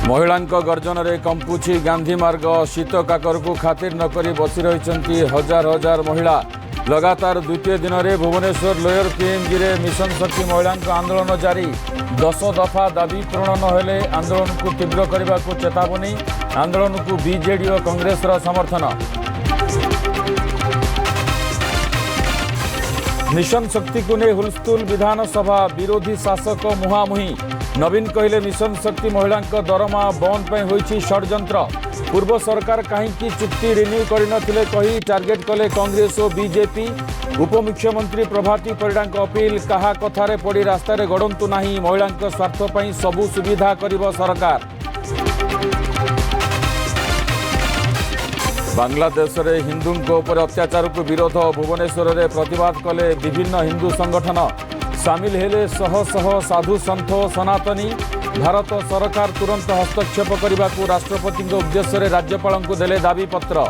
महिलांक गर्जन रे कंपुची गांधी मार्ग शीत काकर को खातिर नकरी बसी रही हजार हजार महिला लगातार द्वितीय दिन में भुवनेश्वर लोयर पीएमजी रे मिशन शक्ति महिला आंदोलन जारी 10 दफा दाबी पूर्ण नहेले आंदोलन को तीव्र करने को चेतावनी आंदोलन को बीजेडी और कांग्रेस समर्थन। मिशन शक्ति को नहीं हुलस्थुल विधानसभा विरोधी शासक मुहांमुही नवीन कहले मिशन शक्ति महिला दरमा बंद पर होइछि षड्यंत्र पूर्व सरकार कहीं चुक्ति रिन्यू करनथिले कही टार्गेट कले कांग्रेस और बीजेपी उपमुख्यमंत्री प्रभाती परिडा अपील कहा कथारे पड़ी रास्तार गड़ंतु नहीं महिला स्वार्थ पर सबु सुविधा करिब सरकार। बांग्लादेश रे हिंदू अत्याचार को विरोध भुवनेश्वर रे प्रतिवाद कले विभिन्न हिंदू संगठन सामिल हेले शह शह साधु सन्थ सनातनी भारत सरकार तुरंत हस्तक्षेप करने को राष्ट्रपति उद्देश्य राज्यपाल को देले दाबी पत्र।